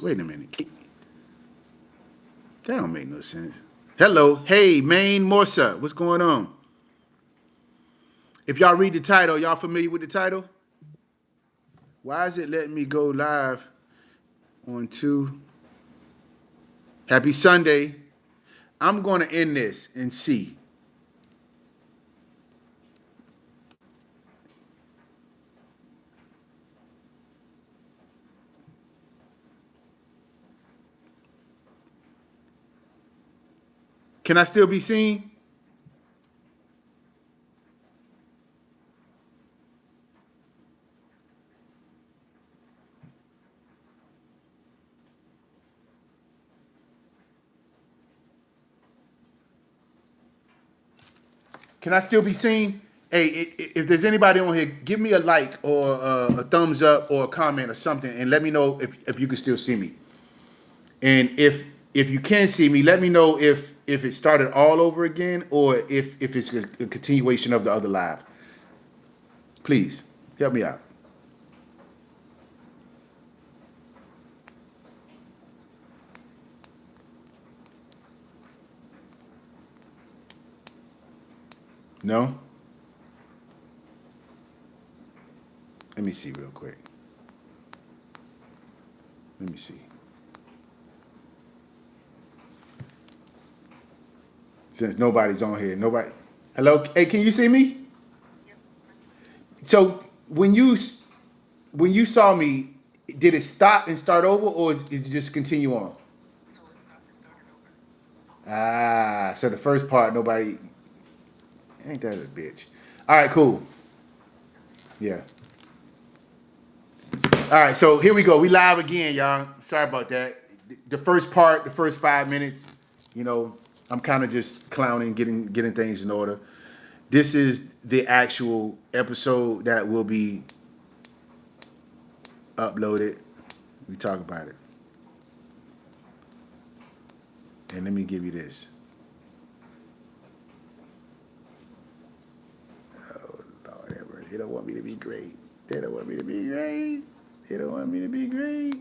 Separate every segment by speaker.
Speaker 1: Wait a minute. That don't make no sense. Hello. Hey, Maine Morsa. What's going on? If y'all read the title, y'all familiar with the title? Why is it letting me go live on two? Happy Sunday. I'm going to end this and see. Can I still be seen? Can I still be seen? Hey, if there's anybody on here, give me a like or a thumbs up or a comment or something, and let me know if you can still see me. And if you can see me, let me know if it started all over again or if it's a continuation of the other live. Please help me out. No? Let me see real quick. Let me see. Since nobody's on here, nobody. Hello. Hey, can you see me? So when you saw me, did it stop and start over, or is it just continue on? Ah, so the first part, nobody. Ain't that a bitch? All right, cool. Yeah. All right, so here we go. We live again, y'all. Sorry about that. The first part, the first 5 minutes, you know, I'm kind of just clowning, getting things in order. This is the actual episode that will be uploaded. We talk about it. And let me give you this. Oh Lord, they don't want me to be great. They don't want me to be great. They don't want me to be great.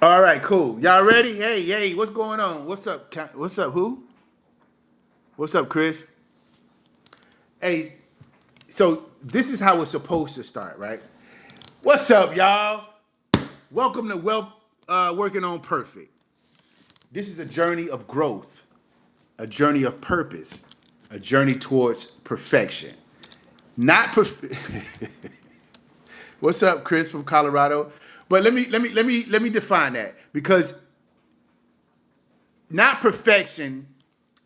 Speaker 1: All right, cool. Y'all ready? Hey, hey, what's going on? What's up? What's up? Who? What's up, Chris? Hey, so this is how it's supposed to start, right? What's up, y'all? Welcome to Working on Perfect. This is a journey of growth, a journey of purpose, a journey towards perfection. Not What's up, Chris from Colorado? But let me define that because not perfection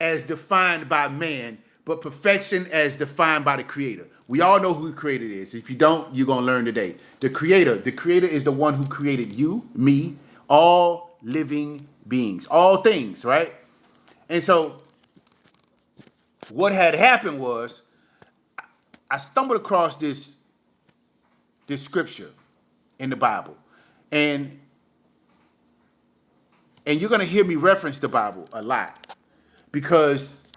Speaker 1: as defined by man, but perfection as defined by the creator. We all know who the creator is. If you don't, you're gonna learn today. The creator is the one who created you, me, all living beings, all things, right? And so what had happened was I stumbled across this scripture in the Bible. And and you're gonna hear me reference the Bible a lot because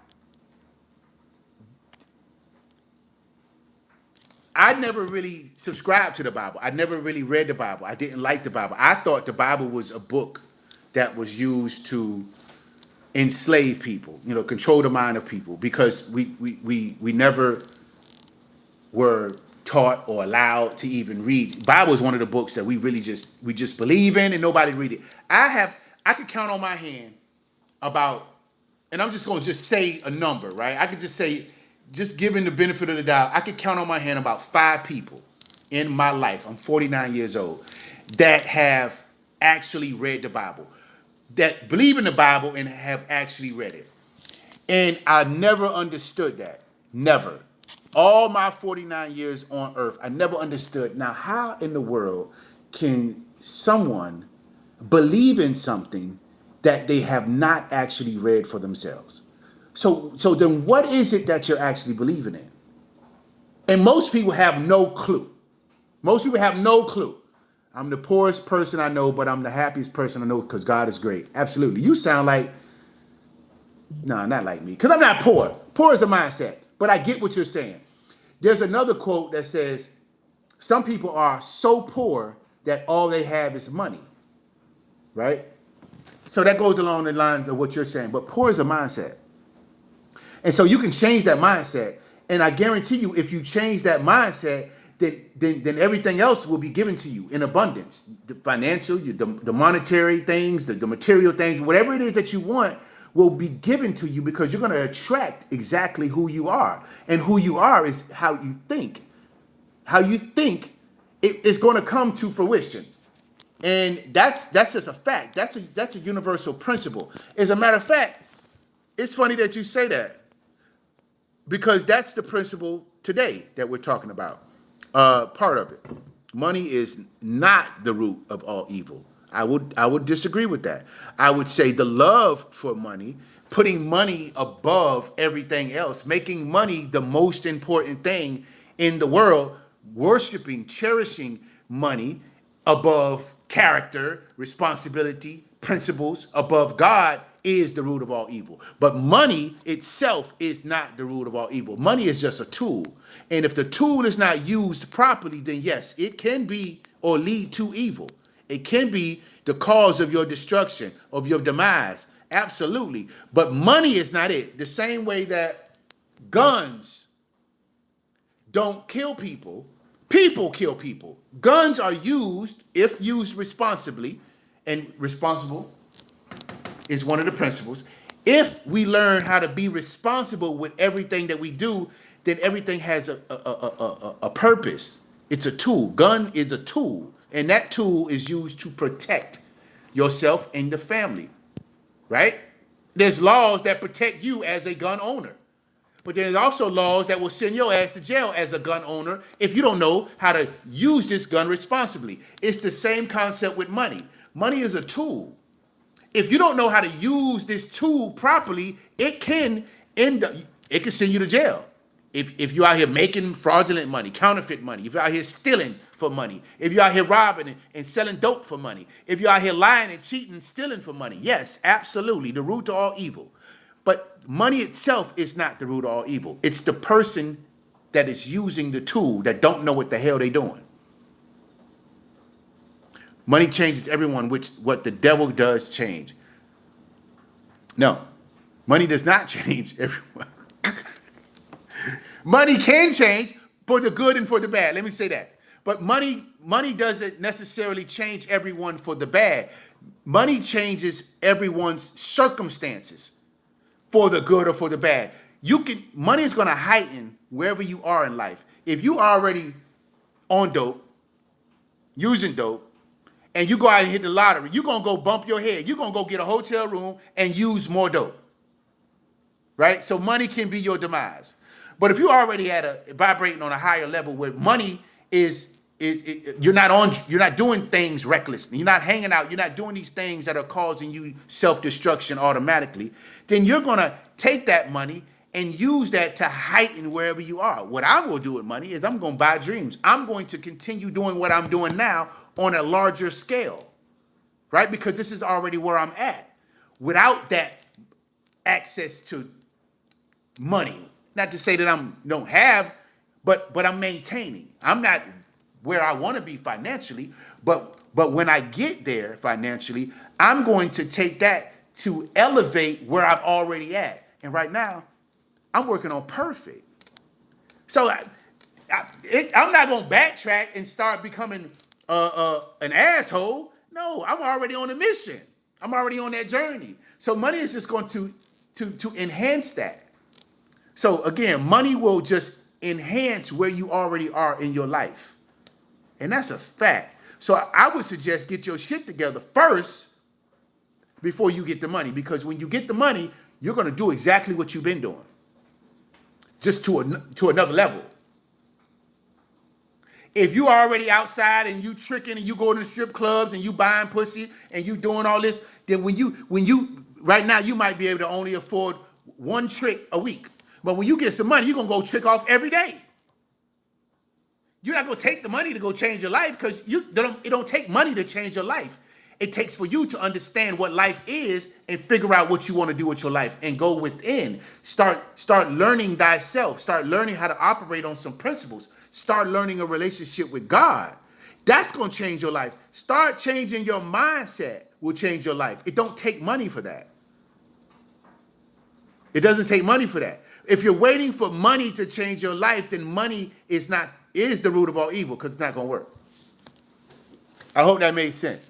Speaker 1: I never really subscribed to the Bible. I never really read the Bible. I didn't like the Bible. I thought the Bible was a book that was used to enslave people, control the mind of people because we never were taught or allowed to even read. Bible is one of the books that we just believe in and nobody read it. I could count on my hand about, and I'm just going to just say a number, right? I could just say, just giving the benefit of the doubt, I could count on my hand about 5 people in my life. I'm 49 years old that have actually read the Bible, that believe in the Bible and have actually read it. And I never understood that. Never. All my 49 years on earth, I never understood. Now, how in the world can someone believe in something that they have not actually read for themselves? So then what is it that you're actually believing in? And most people have no clue. Most people have no clue. I'm the poorest person I know, but I'm the happiest person I know because God is great. Absolutely. You sound like, no, not like me, because I'm not poor. Poor is a mindset. But I get what you're saying. There's another quote that says, some people are so poor that all they have is money, right? So that goes along the lines of what you're saying. But poor is a mindset. And so you can change that mindset. And I guarantee you, if you change that mindset, then everything else will be given to you in abundance. The financial, the monetary things, the material things, whatever it is that you want will be given to you because you're going to attract exactly who you are. And who you are is how you think. How you think is going to come to fruition. And that's just a fact. That's a universal principle. As a matter of fact, it's funny that you say that because that's the principle today that we're talking about. Part of it. Money is not the root of all evil. I would disagree with that. I would say the love for money, putting money above everything else, making money the most important thing in the world, worshiping, cherishing money above character, responsibility, principles, above God is the root of all evil. But money itself is not the root of all evil. Money is just a tool. And if the tool is not used properly, then yes, it can be or lead to evil. It can be the cause of your destruction, of your demise. Absolutely. But money is not it. The same way that guns don't kill people, people kill people. Guns are used, if used responsibly, and responsible is one of the principles. If we learn how to be responsible with everything that we do, then everything has a purpose. It's a tool. Gun is a tool, and that tool is used to protect yourself and the family, right? There's laws that protect you as a gun owner, but there's also laws that will send your ass to jail as a gun owner if you don't know how to use this gun responsibly. It's the same concept with money. Money is a tool. If you don't know how to use this tool properly, it can send you to jail. If you're out here making fraudulent money, counterfeit money, if you're out here stealing for money, if you're out here robbing and selling dope for money, if you're out here lying and cheating and stealing for money, yes, absolutely, the root to all evil. But money itself is not the root of all evil. It's the person that is using the tool that don't know what the hell they're doing. Money changes everyone, which what the devil does change. No, money does not change everyone. Money can change for the good and for the bad. Let me say that. But money doesn't necessarily change everyone for the bad. Money changes everyone's circumstances for the good or for the bad. Money is going to heighten wherever you are in life. If you are already on dope, using dope, and you go out and hit the lottery, you're going to go bump your head. You're going to go get a hotel room and use more dope, right? So money can be your demise. But if you're already vibrating on a higher level where money you're not doing things recklessly, you're not hanging out, you're not doing these things that are causing you self-destruction automatically, then you're going to take that money and use that to heighten wherever you are. What I'm going to do with money is I'm going to buy dreams. I'm going to continue doing what I'm doing now on a larger scale, right? Because this is already where I'm at. Without that access to money, not to say that I don't have, but I'm maintaining. I'm not where I want to be financially, but when I get there financially, I'm going to take that to elevate where I'm already at. And right now, I'm working on perfect. So I'm not going to backtrack and start becoming an asshole. No, I'm already on a mission. I'm already on that journey. So money is just going to enhance that. So again, money will just enhance where you already are in your life. And that's a fact. So I would suggest get your shit together first before you get the money. Because when you get the money, you're going to do exactly what you've been doing. Just to another level. If you already outside and you tricking and you going to strip clubs and you buying pussy and you doing all this, then when you right now you might be able to only afford one trick a week. But when you get some money, you're going to go trick off every day. You're not going to take the money to go change your life because it don't take money to change your life. It takes for you to understand what life is and figure out what you want to do with your life and go within. Start learning thyself. Start learning how to operate on some principles. Start learning a relationship with God. That's going to change your life. Start changing your mindset will change your life. It don't take money for that. It doesn't take money for that. If you're waiting for money to change your life, then money is the root of all evil because it's not going to work. I hope that made sense.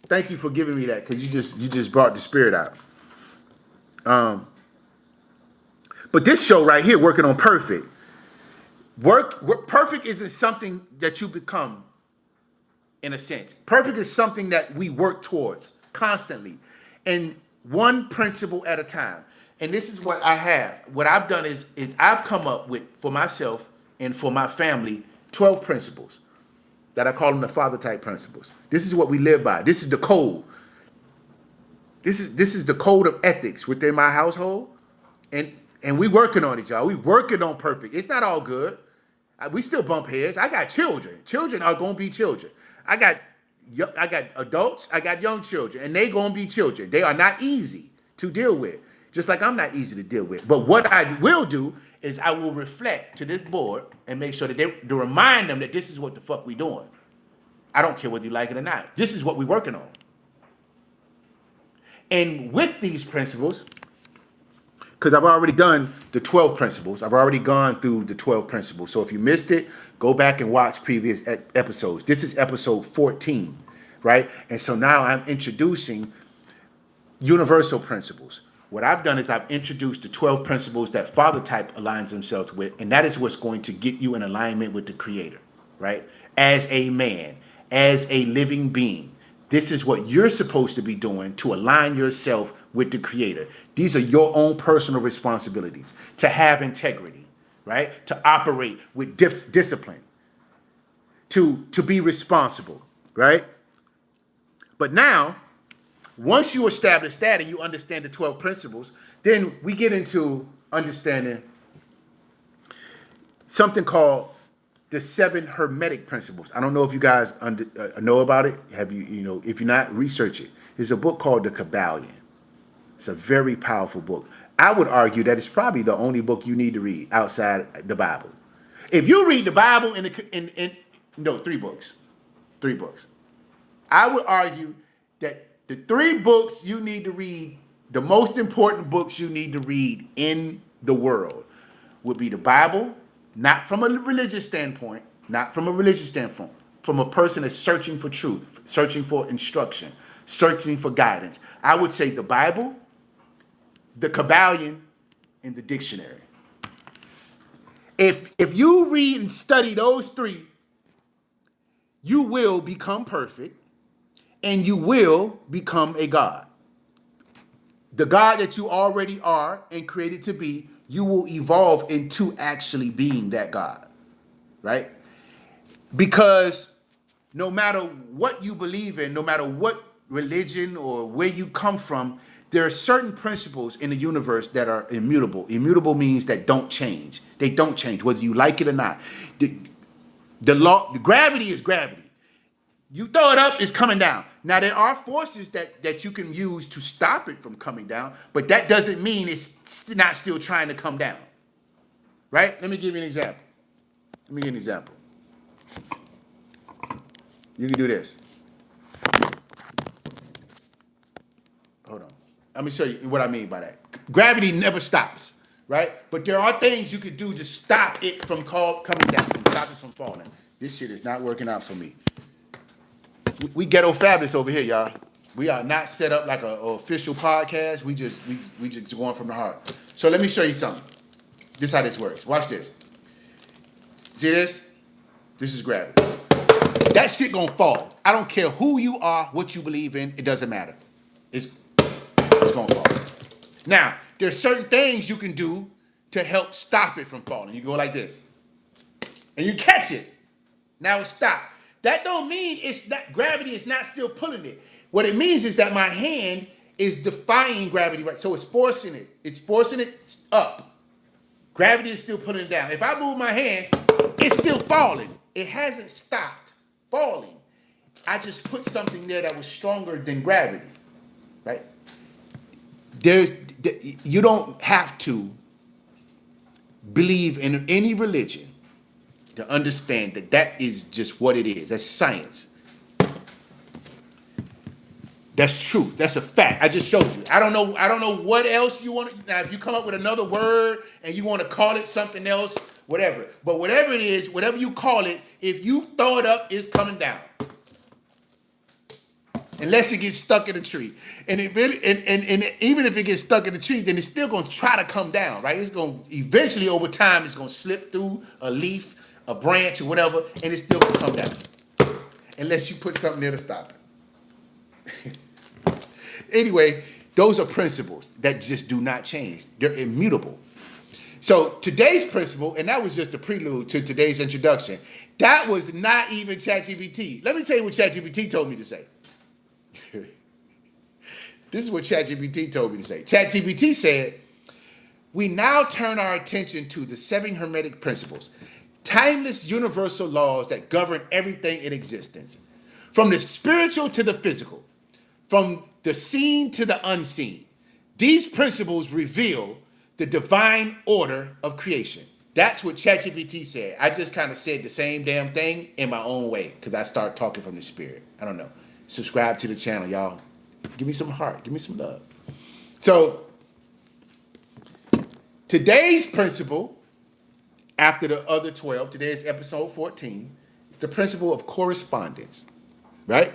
Speaker 1: Thank you for giving me that because you just brought the spirit out. But this show right here, Working on Perfect, perfect isn't something that you become, in a sense. Perfect is something that we work towards constantly, and one principle at a time. And this is what I have. What I've done is I've come up with, for myself and for my family, 12 principles that I call them the father type principles. This is what we live by. This is the code. This is the code of ethics within my household. And we working on it, y'all. We working on perfect. It's not all good. We still bump heads. I got children. Children are going to be children. I got adults. I got young children. And they going to be children. They are not easy to deal with. Just like I'm not easy to deal with. But what I will do is I will reflect to this board and make sure that to remind them that this is what the fuck we doing. I don't care whether you like it or not. This is what we working on. And with these principles, because I've already done the 12 principles. I've already gone through the 12 principles. So if you missed it, go back and watch previous episodes. This is episode 14, right? And so now I'm introducing universal principles. What I've done is I've introduced the 12 principles that father type aligns themselves with, and that is what's going to get you in alignment with the Creator, right? As a man, as a living being, this is what you're supposed to be doing to align yourself with the Creator. These are your own personal responsibilities to have integrity, right? To operate with discipline, to be responsible, right? But now, once you establish that and you understand the 12 principles, then we get into understanding something called the 7 hermetic principles. I don't know if you guys know about it. Have you, if you're not, research it. There's a book called The Kabbalion. It's a very powerful book. I would argue that it's probably the only book you need to read outside the Bible. If you read the Bible in 3 books. 3 books. I would argue that the 3 books you need to read, the most important books you need to read in the world, would be the Bible, not from a religious standpoint, from a person that's searching for truth, searching for instruction, searching for guidance. I would say the Bible, the Kabbalion, and the dictionary. If you read and study those 3, you will become perfect. And you will become a God. The God that you already are and created to be, you will evolve into actually being that God, right? Because no matter what you believe in, no matter what religion or where you come from, there are certain principles in the universe that are immutable. Immutable means that don't change. They don't change, whether you like it or not. The gravity is gravity. You throw it up, it's coming down. Now, there are forces that you can use to stop it from coming down, but that doesn't mean it's not still trying to come down. Right? Let me give you an example. You can do this. Hold on. Let me show you what I mean by that. Gravity never stops, right? But there are things you could do to stop it from coming down, to stop it from falling. This shit is not working out for me. We ghetto fabulous over here, y'all. We are not set up like an official podcast. We just going from the heart. So let me show you something. This is how this works. Watch this. See this? This is gravity. That shit gonna fall. I don't care who you are, what you believe in. It doesn't matter. It's gonna fall. Now, there's certain things you can do to help stop it from falling. You go like this, and you catch it. Now it stopped. That don't mean it's not gravity is not still pulling it. What it means is that my hand is defying gravity, right? So it's forcing it. It's forcing it up. Gravity is still pulling it down. If I move my hand, it's still falling. It hasn't stopped falling. I just put something there that was stronger than gravity, right? You don't have to believe in any religion to understand that that is just what it is. That's science. That's truth. That's a fact. I just showed you. I don't know what else you want to. Now, if you come up with another word and you want to call it something else, whatever. But whatever it is, whatever you call it, if you throw it up, it's coming down. Unless it gets stuck in a tree. And even if it gets stuck in a tree, then it's still going to try to come down, right? It's going to eventually, over time, it's going to slip through a leaf, a branch, or whatever, and it's still going to come down. Unless you put something there to stop it. Anyway, those are principles that just do not change. They're immutable. So today's principle, and that was just a prelude to today's introduction, that was not even ChatGPT. Let me tell you what ChatGPT told me to say. This is what ChatGPT told me to say. ChatGPT said, we now turn our attention to the 7 Hermetic principles, timeless universal laws that govern everything in existence, from the spiritual to the physical, from the seen to the unseen. These principles reveal the divine order of creation. That's what ChatGPT said. I just kind of said the same damn thing in my own way because I start talking from the spirit. I don't know. Subscribe to the channel, y'all. Give me some heart. Give me some love. So, today's principle, after the other 12, today is episode 14, is the principle of correspondence, right?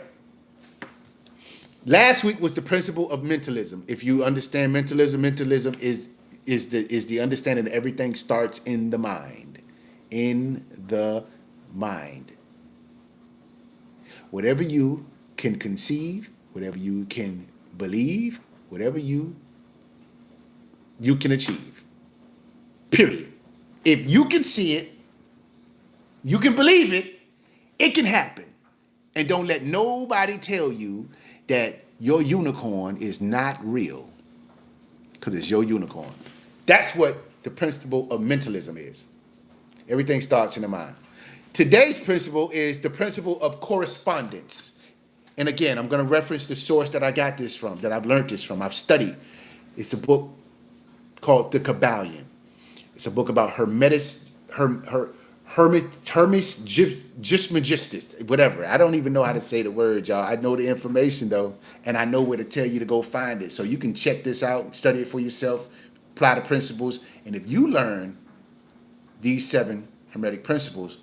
Speaker 1: Last week was the principle of mentalism. If you understand mentalism, mentalism is the understanding that everything starts in the mind. In the mind. Whatever you can conceive, whatever you can believe, whatever you can achieve. Period. If you can see it, you can believe it, it can happen. And don't let nobody tell you that your unicorn is not real, because it's your unicorn. That's what the principle of mentalism is. Everything starts in the mind. Today's principle is the principle of correspondence. And again, I'm going to reference the source that I got this from, that I've learned this from. I've studied. It's a book called The Kabbalion. It's a book about Hermes Trismegistus, whatever. I don't even know how to say the word, y'all. I know the information, though, and I know where to tell you to go find it. So you can check this out, study it for yourself, apply the principles, and if you learn these 7 Hermetic principles,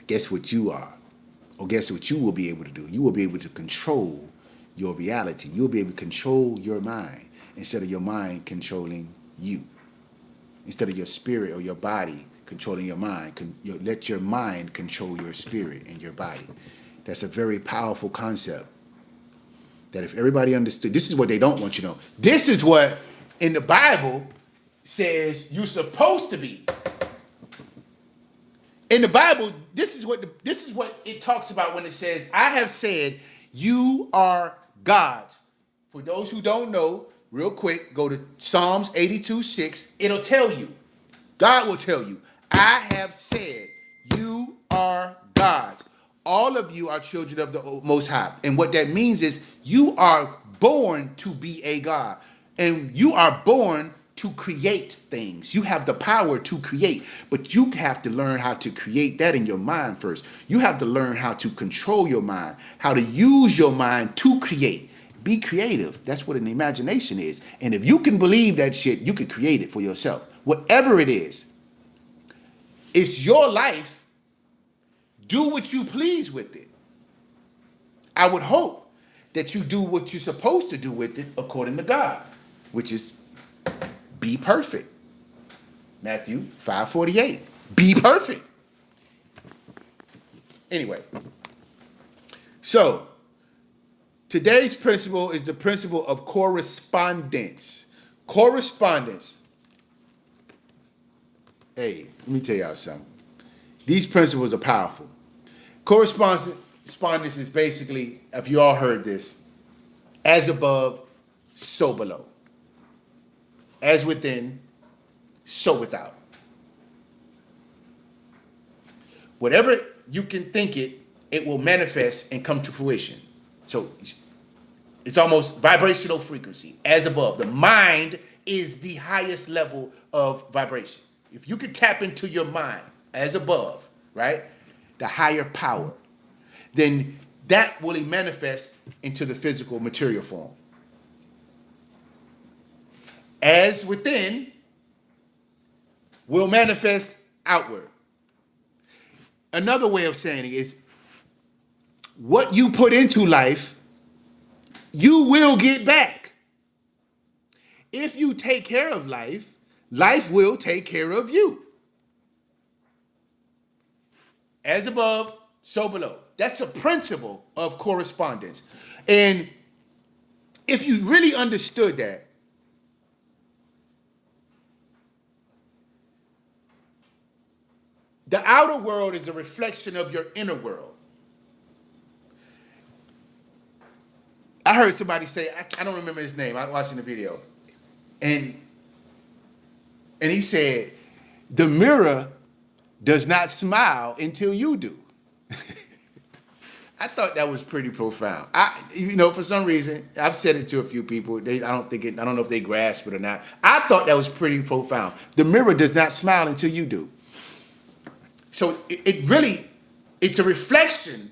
Speaker 1: guess what you are? Or guess what you will be able to do? You will be able to control your reality. You will be able to control your mind instead of your mind controlling you. Instead of your spirit or your body controlling your mind, let your mind control your spirit and your body. That's a very powerful concept that if everybody understood, this is what they don't want you to know. This is what in the Bible says you're supposed to be. In the Bible, this is what it talks about when it says, I have said you are gods. For those who don't know, real quick, go to Psalms 82:6. It'll tell you. God will tell you, I have said you are gods. All of you are children of the Most High. And what that means is you are born to be a God. And you are born to create things. You have the power to create. But you have to learn how to create that in your mind first. You have to learn how to control your mind, how to use your mind to create. Be creative. That's what an imagination is. And if you can believe that shit, you can create it for yourself. Whatever it is, it's your life. Do what you please with it. I would hope that you do what you're supposed to do with it according to God, which is be perfect. Matthew 5:48. Be perfect. Anyway, so today's principle is the principle of correspondence. Correspondence. Hey, let me tell y'all something. These principles are powerful. Correspondence is basically, if you all heard this, As above, so below. As within, so without. Whatever you can think it, it will manifest and come to fruition. So it's almost vibrational frequency, as above. The mind is the highest level of vibration. If you can tap into your mind, as above, right, the higher power, then that will manifest into the physical material form. As within will manifest outward. Another way of saying it is, what you put into life, you will get back. If you take care of life, life will take care of you. As above, so below. That's a principle of correspondence. And if you really understood that, the outer world is a reflection of your inner world. I heard somebody say, I don't remember his name, I was watching the video, and he said, the mirror does not smile until you do. I thought that was pretty profound. For some reason, I've said it to a few people. I don't know if they grasp it or not. I thought that was pretty profound. The mirror does not smile until you do. So it's a reflection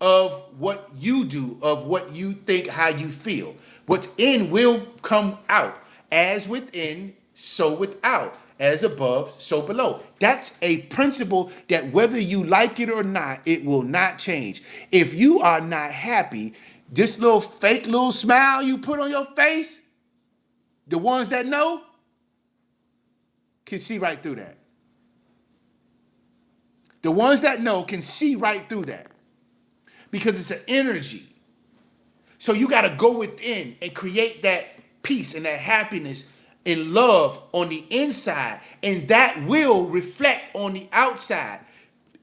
Speaker 1: of what you do, of what you think, how you feel. What's in will come out. As within, so without. As above, so below. That's a principle that whether you like it or not, it will not change. If you are not happy, this little fake little smile you put on your face, the ones that know can see right through that. The ones that know can see right through that. Because it's an energy. So you got to go within and create that peace and that happiness and love on the inside. And that will reflect on the outside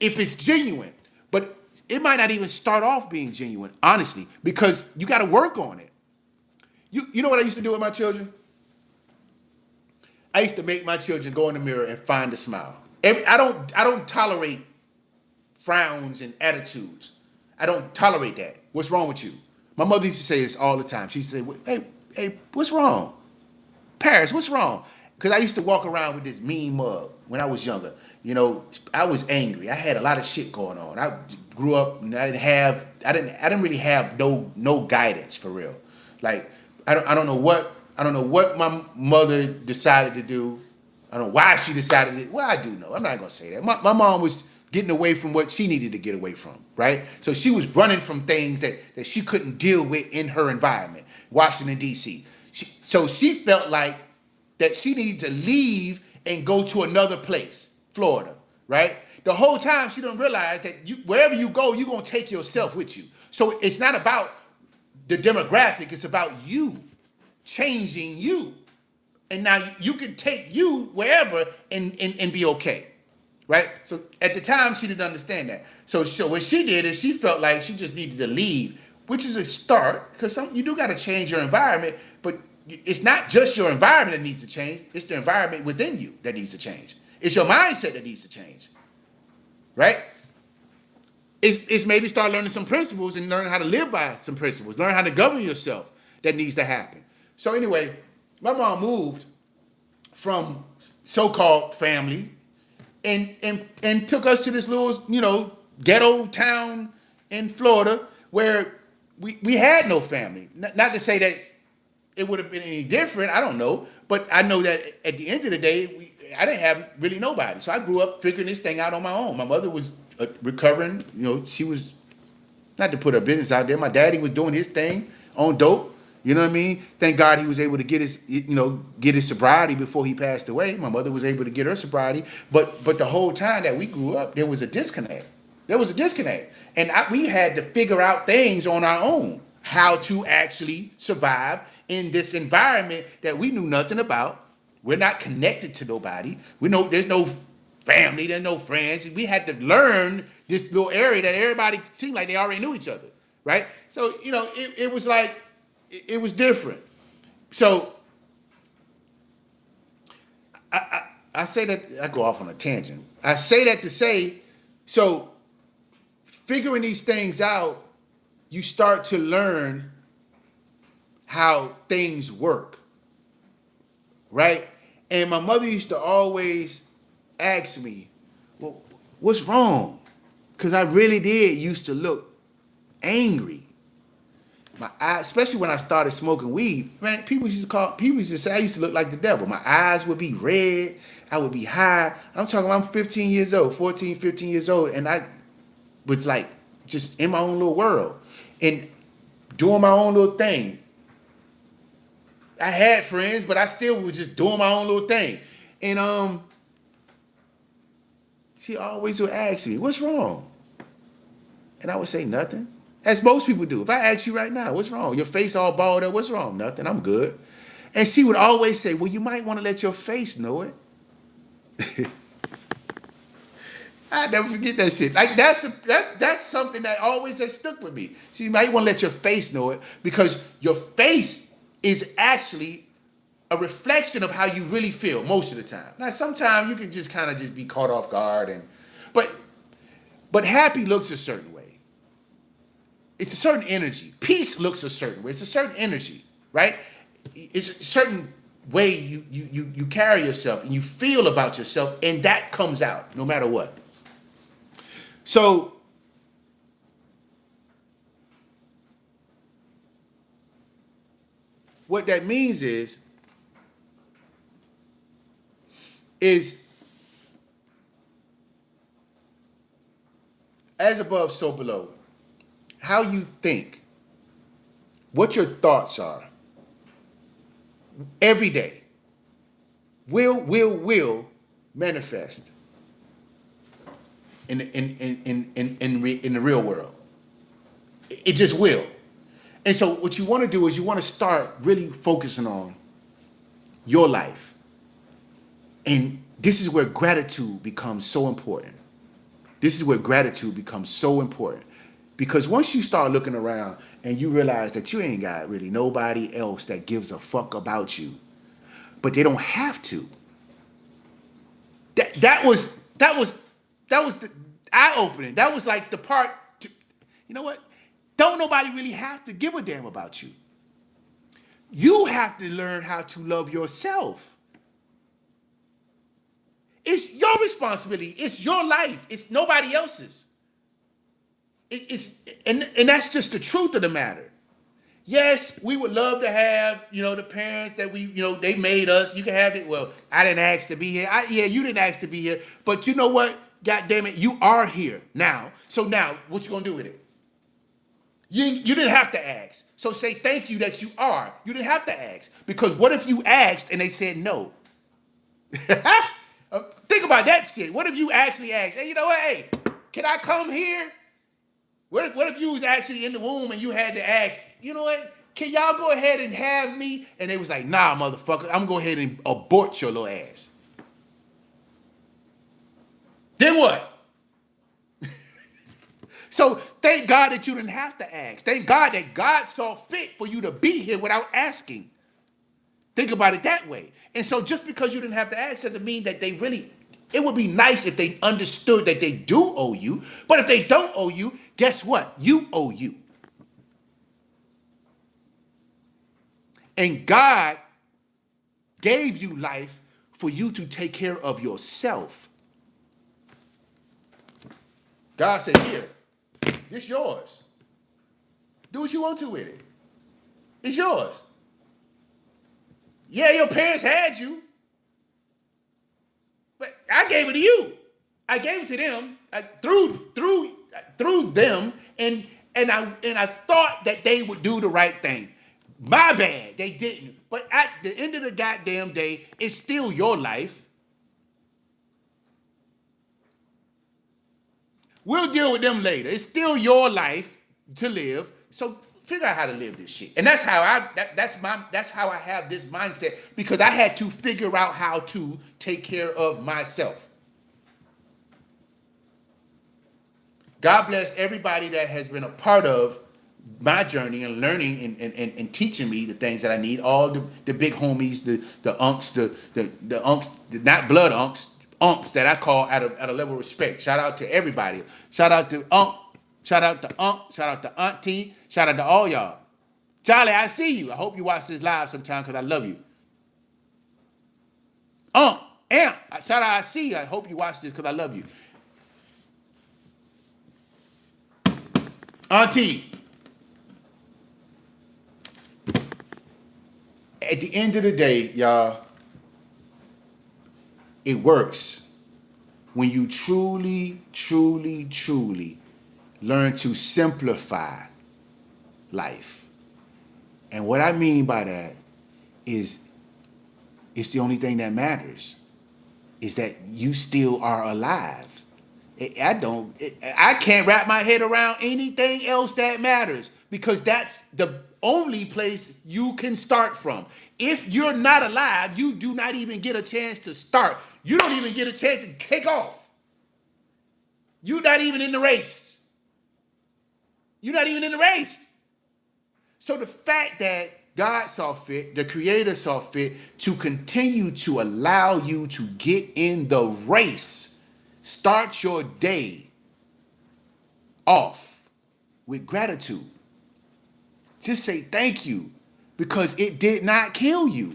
Speaker 1: if it's genuine. But it might not even start off being genuine, honestly, because you got to work on it. You know what I used to do with my children? I used to make my children go in the mirror and find a smile. I don't tolerate frowns and attitudes. I don't tolerate that. What's wrong with you? My mother used to say this all the time. She used to say, hey, what's wrong? Paris, what's wrong? Because I used to walk around with this mean mug when I was younger. I was angry. I had a lot of shit going on. I grew up and I didn't really have no guidance for real. Like I don't know what my mother decided to do. I don't know why she decided it. Well, I do know. I'm not gonna say that. My mom was getting away from what she needed to get away from, right? So she was running from things that she couldn't deal with in her environment, Washington, D.C. So she felt like that she needed to leave and go to another place, Florida, right? The whole time she don't realize that wherever you go, you're going to take yourself with you. So it's not about the demographic, it's about you, changing you. And now you can take you wherever and be okay. Right? So at the time, she didn't understand that. So what she did is she felt like she just needed to leave, which is a start, because you do got to change your environment, but it's not just your environment that needs to change, it's the environment within you that needs to change. It's your mindset that needs to change. Right? It's maybe start learning some principles and learn how to live by some principles, learn how to govern yourself that needs to happen. So anyway, my mom moved from so-called family and took us to this little, ghetto town in Florida where we had no family. Not to say that it would have been any different, I don't know. But I know that at the end of the day, I didn't have really nobody. So I grew up figuring this thing out on my own. My mother was recovering, she was, not to put her business out there, my daddy was doing his thing on dope. You know what I mean? Thank God he was able to get his sobriety before he passed away. My mother was able to get her sobriety. But the whole time that we grew up, there was a disconnect. And we had to figure out things on our own, how to actually survive in this environment that we knew nothing about. We're not connected to nobody. We know there's no family, there's no friends. We had to learn this little area that everybody seemed like they already knew each other, right? So, it was like, it was different. So I say that I go off on a tangent. I say that to say, so figuring these things out, you start to learn how things work, right? And my mother used to always ask me, well, what's wrong? Because I really did used to look angry. My eyes, especially when I started smoking weed, man, people used to say I used to look like the devil. My eyes would be red, I would be high. I'm talking about I'm 15 years old, 14, 15 years old, and I was like just in my own little world and doing my own little thing. I had friends, but I still was just doing my own little thing. And she always would ask me, what's wrong? And I would say nothing. As most people do. If I ask you right now, what's wrong? Your face all balled up, what's wrong? Nothing, I'm good. And she would always say, well, you might want to let your face know it. I never forget that shit. Like that's something that always has stuck with me. So you might want to let your face know it because your face is actually a reflection of how you really feel most of the time. Now sometimes you can just kind of just be caught off guard but happy looks a certain way. It's a certain energy. Peace looks a certain way. It's a certain energy, right? It's a certain way you carry yourself and you feel about yourself, and that comes out no matter what. So what that means is as above, so below. How you think, what your thoughts are, every day, will manifest in the real world. It just will. And so what you want to do is you want to start really focusing on your life. And this is where gratitude becomes so important. This is where gratitude becomes so important. Because once you start looking around and you realize that you ain't got really nobody else that gives a fuck about you, but they don't have to. That was the eye opening. That was like the part. You know what? Don't nobody really have to give a damn about you. You have to learn how to love yourself. It's your responsibility. It's your life. It's nobody else's. And that's just the truth of the matter. Yes, we would love to have, the parents that they made us. You can have it. Well, I didn't ask to be here. You didn't ask to be here. But you know what? God damn it, you are here now. So now, what you gonna do with it? You didn't have to ask. So say thank you that you are. You didn't have to ask. Because what if you asked and they said no? Think about that shit. What if you actually asked, hey, you know what? Hey, can I come here? What if you was actually in the womb and you had to ask, you know what, can y'all go ahead and have me? And they was like, nah, motherfucker, I'm going to go ahead and abort your little ass. Then what? So thank God that you didn't have to ask. Thank God that God saw fit for you to be here without asking. Think about it that way. And so just because you didn't have to ask doesn't mean that it would be nice if they understood that they do owe you. But if they don't owe you, guess what? You owe you. And God gave you life for you to take care of yourself. God said, here, this yours. Do what you want to with it. It's yours. Yeah, your parents had you. But I gave it to you. I gave it to them through them, and I thought that they would do the right thing. My bad, they didn't. But at the end of the goddamn day, it's still your life. We'll deal with them later. It's still your life to live. So figure out how to live this shit. And that's how I have this mindset, because I had to figure out how to take care of myself. God bless everybody that has been a part of my journey and learning and teaching me the things that I need. All the big homies, the unks, the unks, not blood unks that I call at a level of respect. Shout out to everybody. Shout out to Unk. Shout out to Unk. Shout out to Auntie. Shout out to all y'all. Charlie, I see you. I hope you watch this live sometime because I love you. Amp. Shout out, I see you. I hope you watch this because I love you. Auntie. At the end of the day, y'all, it works when you truly, truly, truly learn to simplify life. And what I mean by that is it's the only thing that matters is that you still are alive. I can't wrap my head around anything else that matters because that's the only place you can start from. If you're not alive, you do not even get a chance to start. You don't even get a chance to kick off. You're not even in the race. You're not even in the race. So the fact that God saw fit, the Creator saw fit to continue to allow you to get in the race, start your day off with gratitude. Just say thank you because it did not kill you.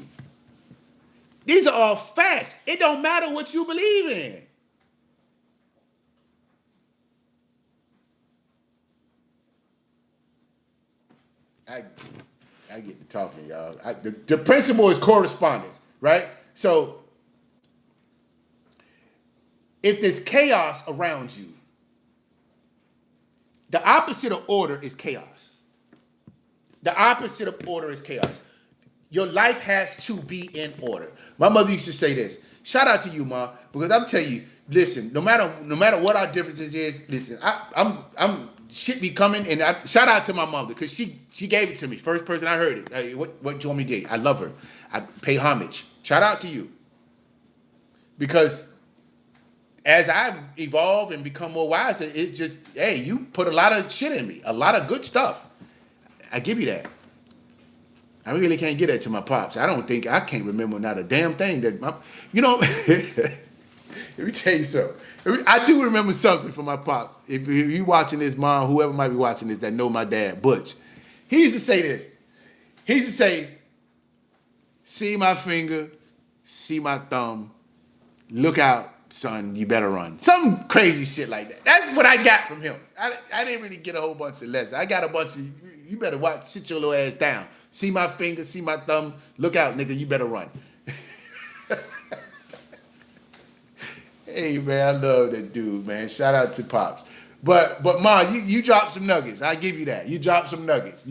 Speaker 1: These are all facts. It don't matter what you believe in. I get to talking, y'all. The principle is correspondence, right? So if there's chaos around you, the opposite of order is chaos. The opposite of order is chaos. Your life has to be in order. My mother used to say this. Shout out to you, Ma, because I'm telling you, listen, no matter what our differences is, listen, I'm shit be coming, and shout out to my mother because she gave it to me. First person I heard it. Hey, what do you want me to do? I love her. I pay homage. Shout out to you because as I evolve and become more wiser, it's just hey, you put a lot of shit in me, a lot of good stuff. I give you that. I really can't get that to my pops. I can't remember not a damn thing that let me tell you something. I do remember something from my pops. If you watching this, Mom, whoever might be watching this that know my dad, Butch, he used to say this. He used to say, see my finger, see my thumb, look out, son, you better run. Some crazy shit like that. That's what I got from him. I didn't really get a whole bunch of lessons. I got a bunch of, you better watch, sit your little ass down. See my finger, see my thumb, look out, nigga, you better run. Hey, man, I love that dude, man. Shout out to Pops. But Ma, you dropped some nuggets. I give you that. You dropped some nuggets.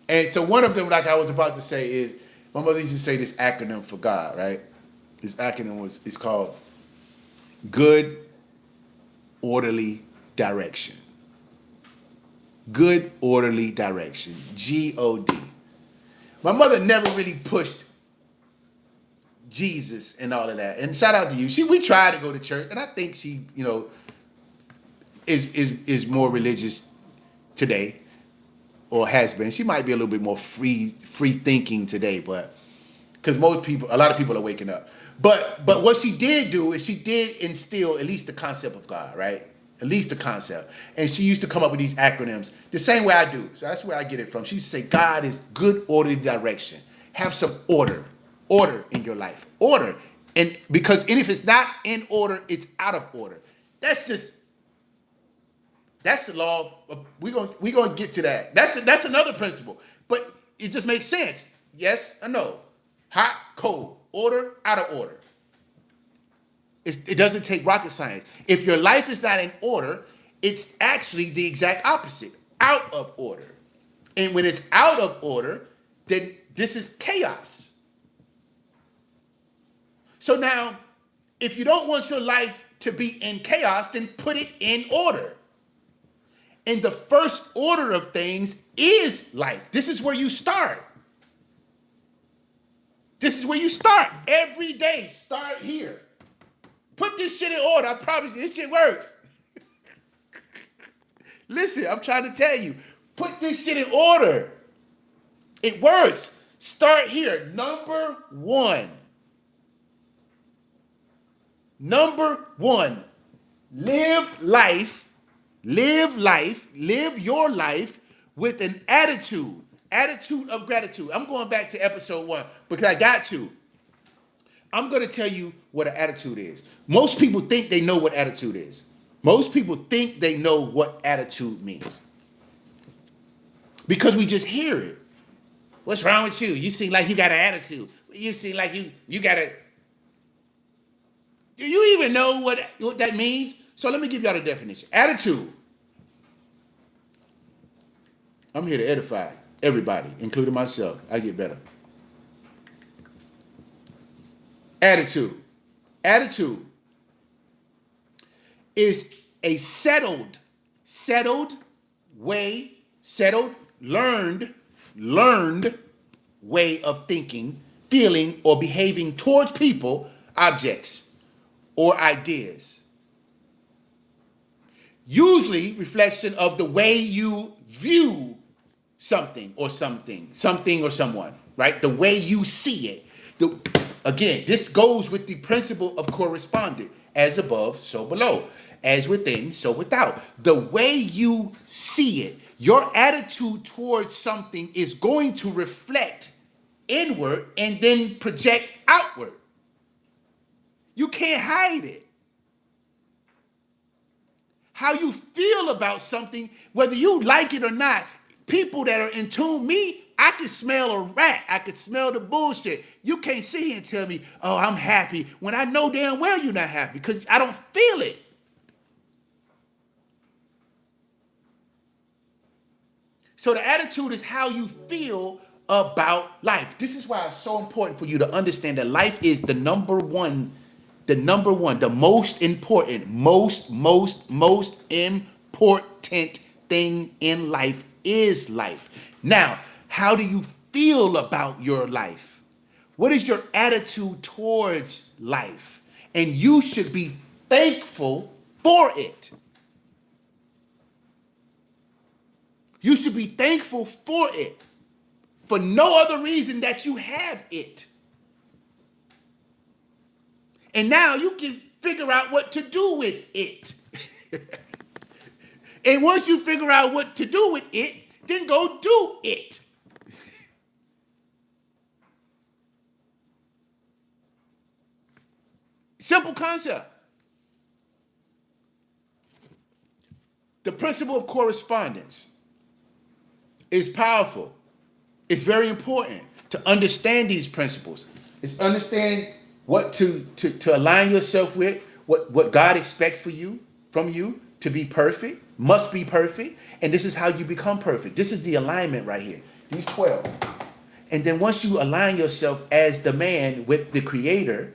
Speaker 1: And so one of them, like I was about to say, is my mother used to say this acronym for God, right? This acronym is called Good Orderly Direction. Good Orderly Direction. G-O-D. My mother never really pushed Jesus and all of that. And shout out to you. We tried to go to church, and I think she, is more religious today, or has been. She might be a little bit more free thinking today, but because a lot of people are waking up. But what she did do is she did instill at least the concept of God, right? At least the concept. And she used to come up with these acronyms the same way I do. So that's where I get it from. She used to say, God is good orderly direction. Have some order in your life. Order. And if it's not in order, it's out of order. That's the law. We're gonna get to that. That's another principle. But it just makes sense. Yes or no? Hot, cold, order, out of order. It doesn't take rocket science. If your life is not in order, it's actually the exact opposite, out of order. And when it's out of order, then this is chaos. So now, if you don't want your life to be in chaos, then put it in order. And the first order of things is life. This is where you start. Every day. Start here. Put this shit in order. I promise you, this shit works. Listen, I'm trying to tell you. Put this shit in order. It works. Start here. Number one. Number one. Live life. Live your life with an attitude. Attitude of gratitude. I'm going back to episode 1 because I got to. I'm going to tell you what an attitude is. Most people think they know what attitude is. Most people think they know what attitude means. Because we just hear it. What's wrong with you? You seem like you got an attitude. You seem like you got a... Do you even know what that means? So let me give y'all the definition. Attitude. I'm here to edify everybody, including myself. I get better. Attitude. Attitude is a settled learned way of thinking, feeling, or behaving towards people, objects, or ideas. Usually reflection of the way you view something or someone, right? The way you see it. Again, this goes with the principle of correspondence. As above, so below. As within, so without. The way you see it, your attitude towards something is going to reflect inward and then project outward. You can't hide it. How you feel about something, whether you like it or not, people that are in tune, I can smell a rat. I can smell the bullshit. You can't sit here and tell me, oh, I'm happy, when I know damn well you're not happy because I don't feel it. So the attitude is how you feel about life. This is why it's so important for you to understand that life is the most important, most important thing in life is life. Now, how do you feel about your life? What is your attitude towards life? And you should be thankful for it. You should be thankful for it. For no other reason that you have it. And now you can figure out what to do with it. And once you figure out what to do with it, then go do it. Simple concept. The principle of correspondence is powerful. It's very important to understand these principles. It's understand what to align yourself with, what God expects from you to be perfect, must be perfect, and this is how you become perfect. This is the alignment right here. These 12. And then once you align yourself as the man with the Creator,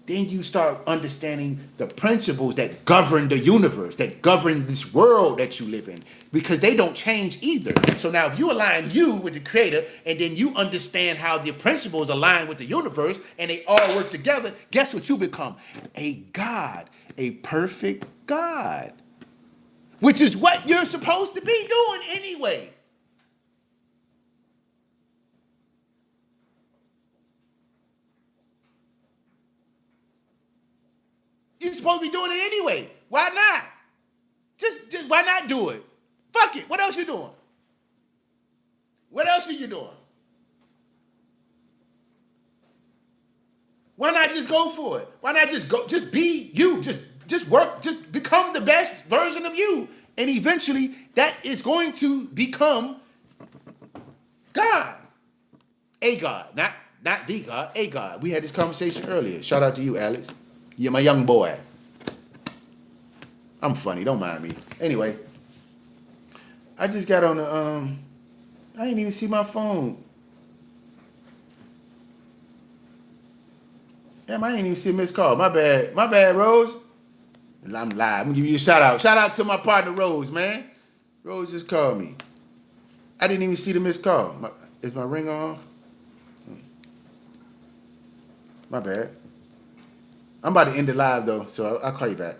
Speaker 1: then you start understanding the principles that govern the universe, that govern this world that you live in, because they don't change either. So now if you align you with the Creator, and then you understand how the principles align with the universe, and they all work together, guess what you become? A God, a perfect God, which is what you're supposed to be doing anyway. You're supposed to be doing it anyway. Why not? Just why not do it? Fuck it. What else you doing? What else are you doing? Why not just go for it? Why not just go? Just be you. Just work. Just become the best version of you. And eventually that is going to become God. A God. Not the God. A God. We had this conversation earlier. Shout out to you, Alex. You're my young boy. I'm funny, don't mind me. Anyway, I just got on the, I didn't even see my phone. Damn, I didn't even see a missed call. My bad, Rose. I'm live. I'm gonna give you a shout out. Shout out to my partner, Rose, man. Rose just called me. I didn't even see the missed call. Is my ring off? My bad. I'm about to end the live though, so I'll call you back.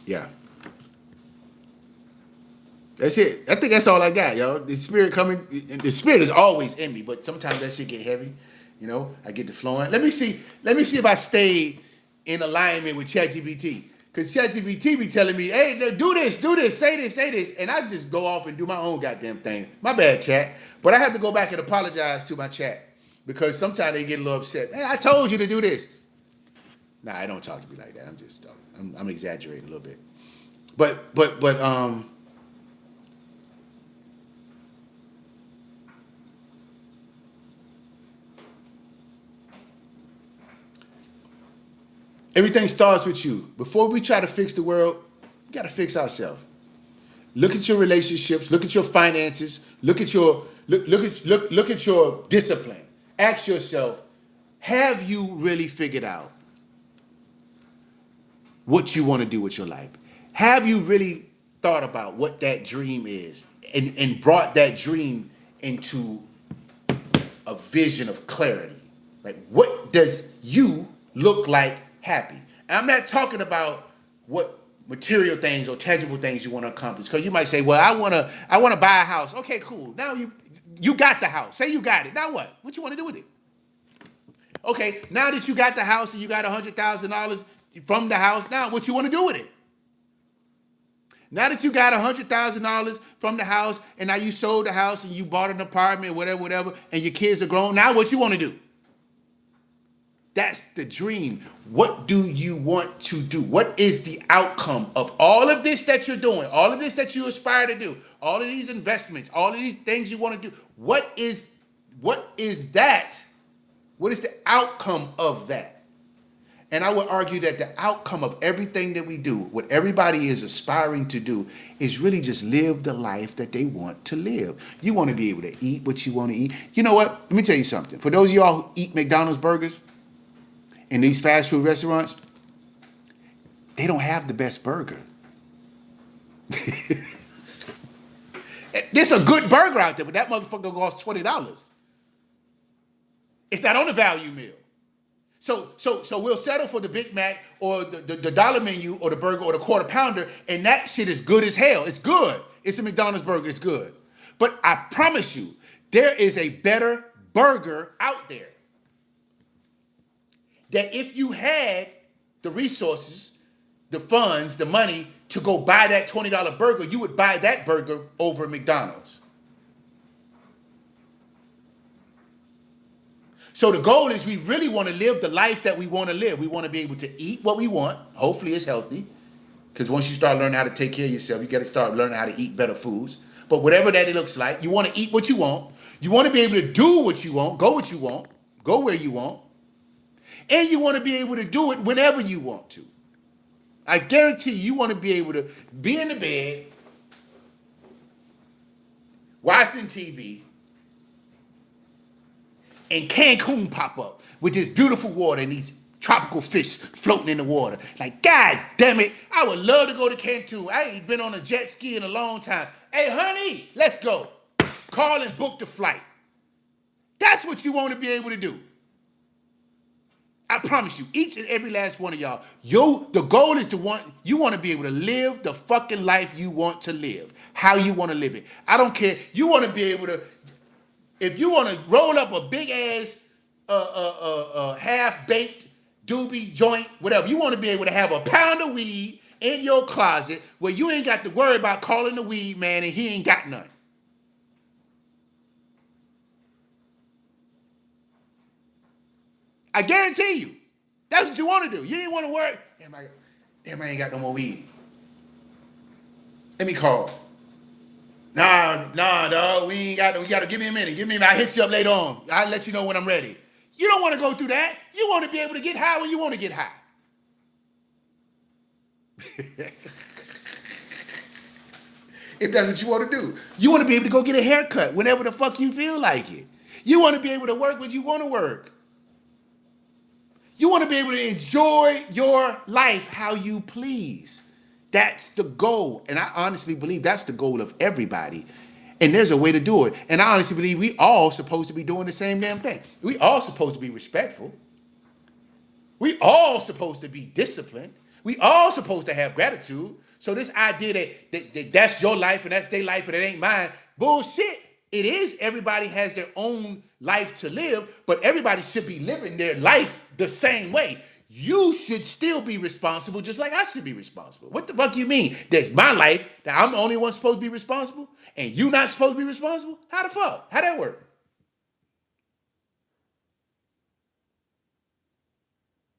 Speaker 1: Yeah. That's it. I think that's all I got, yo. The spirit coming, the spirit is always in me, but sometimes that shit get heavy. You know, I get to flowing. Let me see. Let me see if I stay in alignment with ChatGPT. Because ChatGPT be telling me, hey, no, do this, say this. And I just go off and do my own goddamn thing. My bad, chat. But I have to go back and apologize to my chat. Because sometimes they get a little upset. Hey, I told you to do this. Nah, I don't talk to me like that. I'm just talking. I'm exaggerating a little bit. But everything starts with you. Before we try to fix the world, we got to fix ourselves. Look at your relationships. Look at your finances. Look at your discipline. Ask yourself: have you really figured out what you want to do with your life? Have you really thought about what that dream is and brought that dream into a vision of clarity? Like, what does you look like happy? And I'm not talking about what material things or tangible things you want to accomplish. Because you might say, well, I wanna buy a house. Okay, cool. Now you got the house. Say you got it. Now what? What you want to do with it? Okay, now that you got the house and you got $100,000 from the house, now what you want to do with it? Now that you got $100,000 from the house and now you sold the house and you bought an apartment, whatever, and your kids are grown, now what you want to do? That's the dream. What do you want to do? What is the outcome of all of this that you're doing? All of this that you aspire to do? All of these investments? All of these things you want to do? What is that? What is the outcome of that? And I would argue that the outcome of everything that we do, what everybody is aspiring to do, is really just live the life that they want to live. You want to be able to eat what you want to eat. You know what? Let me tell you something. For those of y'all who eat McDonald's burgers in these fast food restaurants, they don't have the best burger. There's a good burger out there, but that motherfucker costs $20. It's not on the value meal. So we'll settle for the Big Mac or the dollar menu or the burger or the quarter pounder, and that shit is good as hell. It's good. It's a McDonald's burger. It's good. But I promise you, there is a better burger out there that if you had the resources, the funds, the money to go buy that $20 burger, you would buy that burger over McDonald's. So the goal is we really want to live the life that we want to live. We want to be able to eat what we want. Hopefully it's healthy. Because once you start learning how to take care of yourself, you got to start learning how to eat better foods. But whatever that it looks like, you want to eat what you want. You want to be able to do what you want, go what you want, go where you want. And you want to be able to do it whenever you want to. I guarantee you want to be able to be in the bed, watching TV, and Cancun pop up with this beautiful water and these tropical fish floating in the water. Like, God damn it, I would love to go to Cancun. I ain't been on a jet ski in a long time. Hey, honey, let's go. Call and book the flight. That's what you want to be able to do. I promise you, each and every last one of y'all, the goal is you want to be able to live the fucking life you want to live, how you want to live it. I don't care. You want to be able to, if you want to roll up a big ass, half-baked doobie joint, whatever, you want to be able to have a pound of weed in your closet where you ain't got to worry about calling the weed man and he ain't got none. I guarantee you, that's what you want to do. You ain't want to worry. Damn, I ain't got no more weed. Let me call. Nah, dog. We ain't got no. You got to give me a minute. I'll hit you up later on. I'll let you know when I'm ready. You don't want to go through that. You want to be able to get high when you want to get high. If that's what you want to do. You want to be able to go get a haircut whenever the fuck you feel like it. You want to be able to work when you want to work. You want to be able to enjoy your life how you please. That's the goal. And I honestly believe that's the goal of everybody. And there's a way to do it. And I honestly believe we all supposed to be doing the same damn thing. We all supposed to be respectful. We all supposed to be disciplined. We all supposed to have gratitude. So this idea that that's your life and that's their life and it ain't mine, bullshit. It is. Everybody has their own life to live, but everybody should be living their life the same way. You should still be responsible just like I should be responsible. What the fuck you mean? That's my life, that I'm the only one supposed to be responsible and you not supposed to be responsible? How the fuck? How that work?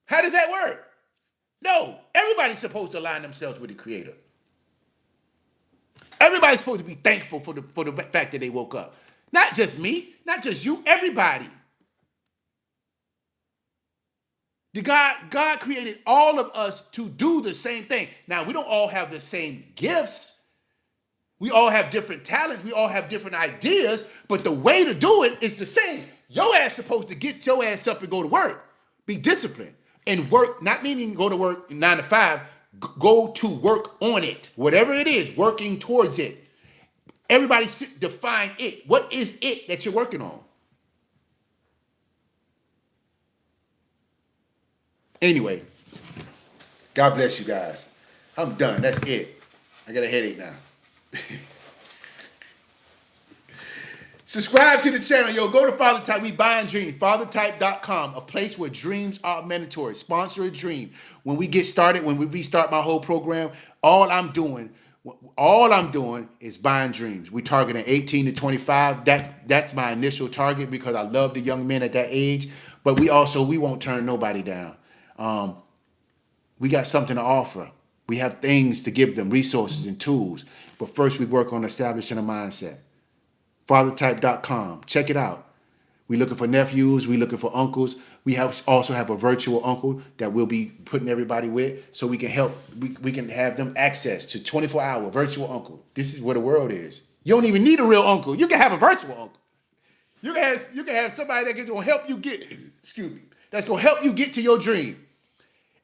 Speaker 1: How does that work? No, everybody's supposed to align themselves with the creator. Everybody's supposed to be thankful for the fact that they woke up. Not just me, not just you, everybody. God created all of us to do the same thing. Now, we don't all have the same gifts. We all have different talents. We all have different ideas, but the way to do it is the same. Your ass supposed to get your ass up and go to work. Be disciplined. And work, not meaning go to work 9 to 5, go to work on it. Whatever it is, working towards it. Everybody should define it. What is it that you're working on? Anyway, God bless you guys. I'm done. That's it. I got a headache now. Subscribe to the channel. Yo, go to Father Type. We buying dreams. FatherType.com, a place where dreams are mandatory. Sponsor a dream. When we get started, when we restart my whole program, all I'm doing is buying dreams. We targeting 18 to 25. That's my initial target because I love the young men at that age. But we won't turn nobody down. We got something to offer. We have things to give them, resources and tools. But first we work on establishing a mindset. FatherType.com. Check it out. We're looking for nephews. We're looking for uncles. We also have a virtual uncle that we'll be putting everybody with so we can help. We can have them access to 24-hour virtual uncle. This is where the world is. You don't even need a real uncle. You can have a virtual uncle. You can have somebody that's going to help you get, that's going to help you get to your dream.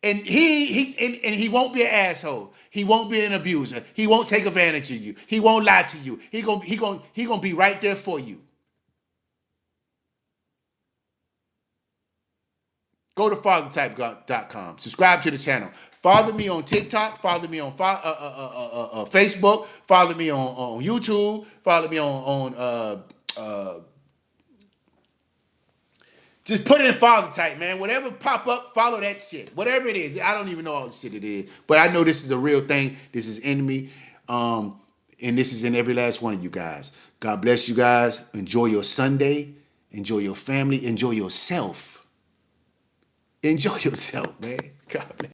Speaker 1: And he won't be an asshole. He won't be an abuser. He won't take advantage of you. He won't lie to you. He gonna be right there for you. Go to FatherType.com. Subscribe to the channel. Follow me on TikTok. Follow me on Facebook. Follow me on YouTube. Follow me on just put it in Father Type, man. Whatever pop up, follow that shit. Whatever it is. I don't even know all the shit it is. But I know this is a real thing. This is in me. And this is in every last one of you guys. God bless you guys. Enjoy your Sunday. Enjoy your family. Enjoy yourself. Enjoy yourself, man. God bless.